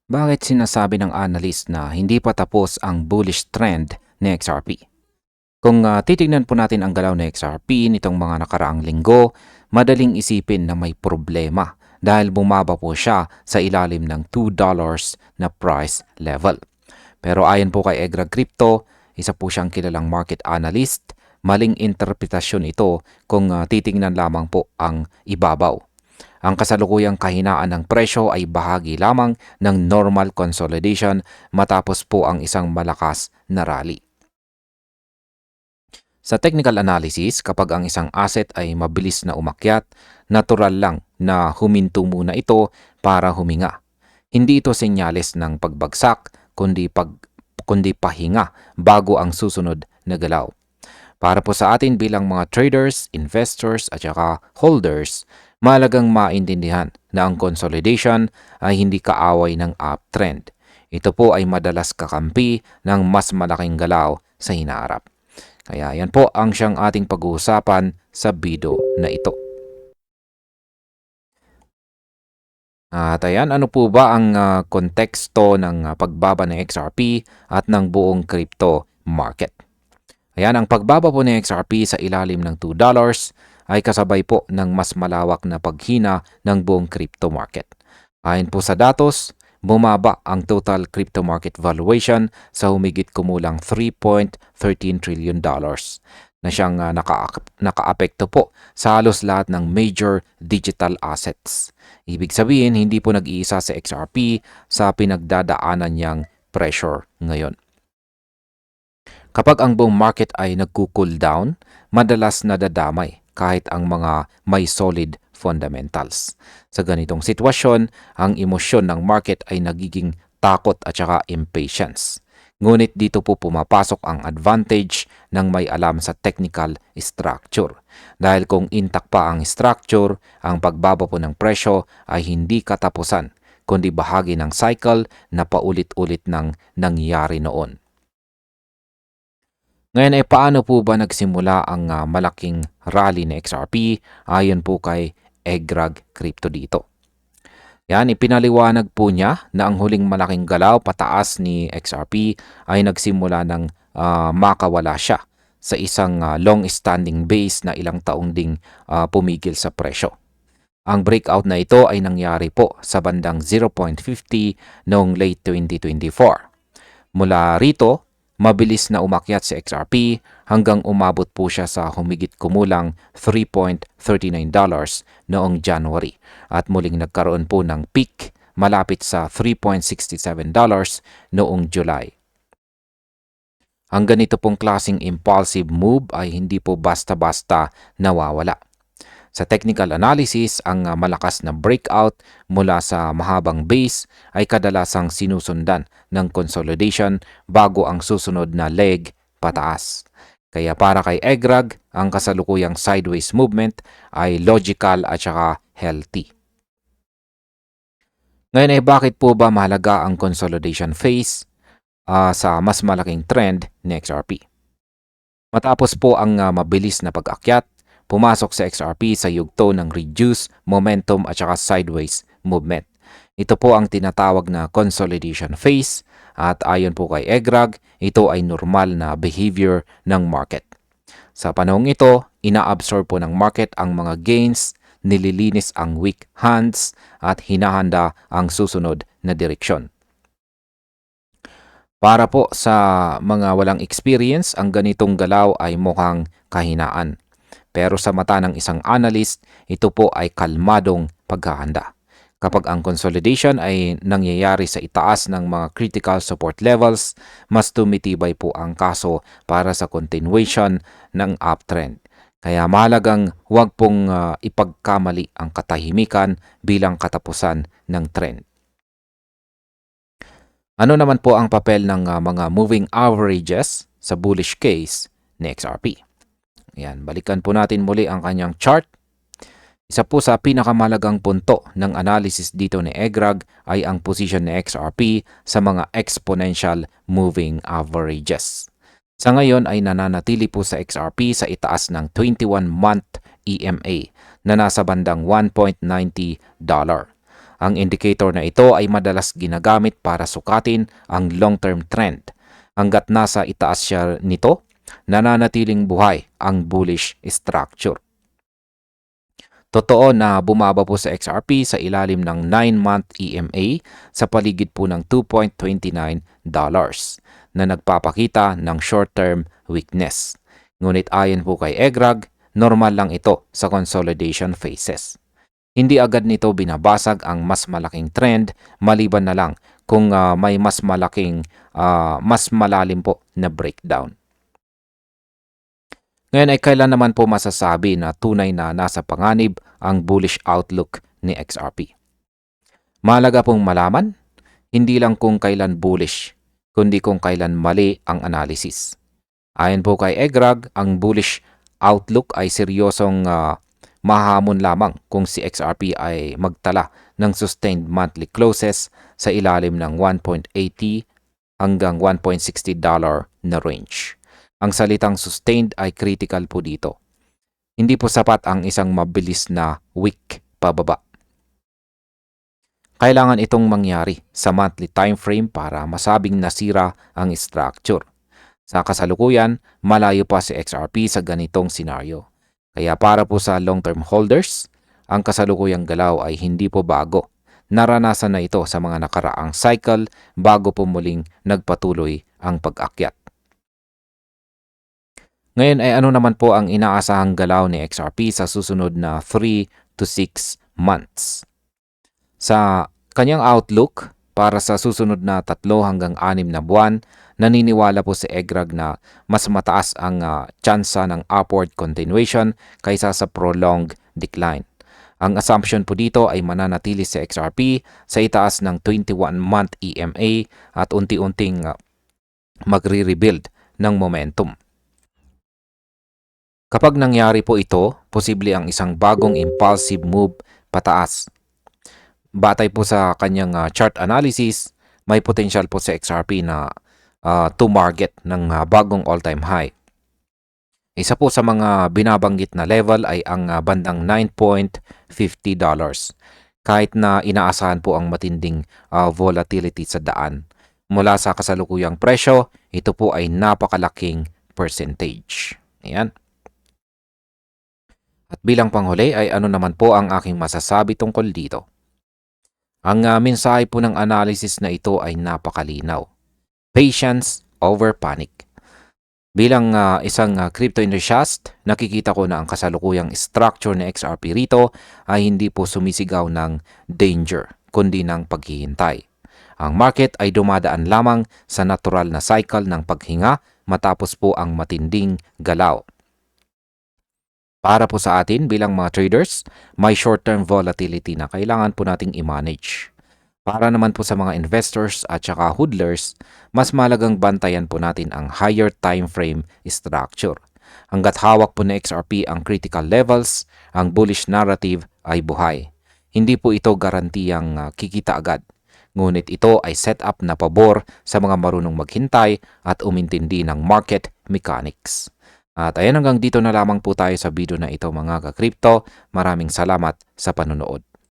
Bakit sinasabi ng analyst na hindi pa tapos ang bullish trend ni XRP? Kung titignan po natin ang galaw ni XRP nitong mga nakaraang linggo, madaling isipin na may problema dahil bumaba po siya sa ilalim ng $2 na price level. Pero ayon po kay Egra Crypto, isa po siyang kilalang market analyst, maling interpretasyon ito kung titingnan lamang po ang ibabaw. Ang kasalukuyang kahinaan ng presyo ay bahagi lamang ng normal consolidation matapos po ang isang malakas na rally. Sa technical analysis, kapag ang isang asset ay mabilis na umakyat, natural lang na huminto muna ito para huminga. Hindi ito senyales ng pagbagsak, kundi pahinga bago ang susunod na galaw. Para po sa atin bilang mga traders, investors at saka holders, mahalagang maintindihan na ang consolidation ay hindi kaaway ng uptrend. Ito po ay madalas kakampi ng mas malaking galaw sa hinaharap. Kaya yan po ang siyang ating pag-uusapan sa video na ito. At ayan, ano po ba ang konteksto ng pagbaba ng XRP at ng buong crypto market? Ayan, ang pagbaba po ng XRP sa ilalim ng $2 ay kasabay po ng mas malawak na paghina ng buong crypto market. Ayon po sa datos, bumaba ang total crypto market valuation sa humigit kumulang $3.13 trillion na siyang nakaapekto po sa halos lahat ng major digital assets. Ibig sabihin, hindi po nag-iisa sa XRP sa pinagdadaanan niyang pressure ngayon. Kapag ang buong market ay nagko-cool down, madalas nadadamay kahit ang mga may solid fundamentals. Sa ganitong sitwasyon, ang emosyon ng market ay nagiging takot at saka impatience. Ngunit dito po pumapasok ang advantage ng may alam sa technical structure. Dahil kung intact pa ang structure, ang pagbaba po ng presyo ay hindi katapusan, kundi bahagi ng cycle na paulit-ulit nang nangyari noon. Ngayon ay paano po ba nagsimula ang malaking rally ni XRP ayon po kay Egrag Crypto dito? Yan, ipinaliwanag po niya na ang huling malaking galaw pataas ni XRP ay nagsimula ng makawala siya sa isang long-standing base na ilang taong ding pumigil sa presyo. Ang breakout na ito ay nangyari po sa bandang 0.50 noong late 2024. Mula rito, mabilis na umakyat si XRP hanggang umabot po siya sa humigit kumulang $3.39 noong January at muling nagkaroon po ng peak malapit sa $3.67 noong July. Ang ganito pong klaseng impulsive move ay hindi po basta-basta nawawala. Sa technical analysis, ang malakas na breakout mula sa mahabang base ay kadalasang sinusundan ng consolidation bago ang susunod na leg pataas. Kaya para kay Egrag, ang kasalukuyang sideways movement ay logical at saka healthy. Ngayon ay bakit po ba mahalaga ang consolidation phase sa mas malaking trend ni XRP? Matapos po ang mabilis na pag-akyat, pumasok sa XRP sa yugto ng reduced momentum at saka sideways movement. Ito po ang tinatawag na consolidation phase at ayon po kay Egrag, ito ay normal na behavior ng market. Sa panahong ito, inaabsorb po ng market ang mga gains, nililinis ang weak hands at hinahanda ang susunod na direksyon. Para po sa mga walang experience, ang ganitong galaw ay mukhang kahinaan. Pero sa mata ng isang analyst, ito po ay kalmadong paghahanda. Kapag ang consolidation ay nangyayari sa itaas ng mga critical support levels, mas tumitibay po ang kaso para sa continuation ng uptrend. Kaya mahalagang huwag pong ipagkamali ang katahimikan bilang katapusan ng trend. Ano naman po ang papel ng mga moving averages sa bullish case ni XRP? Ayan, balikan po natin muli ang kanyang chart. Isa po sa pinakamalagang punto ng analysis dito ni Egrag ay ang position ni XRP sa mga exponential moving averages. Sa ngayon ay nananatili po sa XRP sa itaas ng 21-month EMA na nasa bandang $1.90. Ang indicator na ito ay madalas ginagamit para sukatin ang long-term trend. Hanggat nasa itaas siya nito, nananatiling buhay ang bullish structure. Totoo na bumaba po sa XRP sa ilalim ng 9-month EMA sa paligid po ng $2.29 na nagpapakita ng short-term weakness. Ngunit ayon po kay EGRAG, normal lang ito sa consolidation phases. Hindi agad nito binabasag ang mas malaking trend maliban na lang kung may mas malalim po na breakdown. Ngayon ay kailan naman po masasabi na tunay na nasa panganib ang bullish outlook ni XRP? Mahalaga pong malaman, hindi lang kung kailan bullish, kundi kung kailan mali ang analysis. Ayon po kay EGRAG, ang bullish outlook ay seryosong mahamon lamang kung si XRP ay magtala ng sustained monthly closes sa ilalim ng $1.80 hanggang $1.60 na range. Ang salitang sustained ay critical po dito. Hindi po sapat ang isang mabilis na wick pababa. Kailangan itong mangyari sa monthly time frame para masabing nasira ang structure. Sa kasalukuyan, malayo pa si XRP sa ganitong senaryo. Kaya para po sa long-term holders, ang kasalukuyang galaw ay hindi po bago. Naranasan na ito sa mga nakaraang cycle bago po muling nagpatuloy ang pag-akyat. Ngayon ay ano naman po ang inaasahang galaw ni XRP sa susunod na 3 to 6 months? Sa kanyang outlook para sa susunod na 3 hanggang 6 na buwan, naniniwala po si EGRAG na mas mataas ang tsansa ng upward continuation kaysa sa prolonged decline. Ang assumption po dito ay mananatili si XRP sa itaas ng 21-month EMA at unti-unting magre-rebuild ng momentum. Kapag nangyari po ito, posible ang isang bagong impulsive move pataas. Batay po sa kanyang chart analysis, may potential po sa XRP na to market ng bagong all-time high. Isa po sa mga binabanggit na level ay ang bandang $9.50. Kahit na inaasahan po ang matinding volatility sa daan. Mula sa kasalukuyang presyo, ito po ay napakalaking percentage. Ayan. At bilang panghuli ay ano naman po ang aking masasabi tungkol dito? Ang mensahe po ng analysis na ito ay napakalinaw. Patience over panic. Bilang isang crypto enthusiast, nakikita ko na ang kasalukuyang structure ng XRP rito ay hindi po sumisigaw ng danger, kundi ng paghihintay. Ang market ay dumadaan lamang sa natural na cycle ng paghinga matapos po ang matinding galaw. Para po sa atin bilang mga traders, may short-term volatility na kailangan po nating i-manage. Para naman po sa mga investors at saka hodlers, mas malagang bantayan po natin ang higher time frame structure. Hanggat hawak po na XRP ang critical levels, ang bullish narrative ay buhay. Hindi po ito garantiyang kikita agad. Ngunit ito ay setup na pabor sa mga marunong maghintay at umintindi ng market mechanics. At ayan, hanggang dito na lamang po tayo sa video na ito mga ka-crypto. Maraming salamat sa panonood.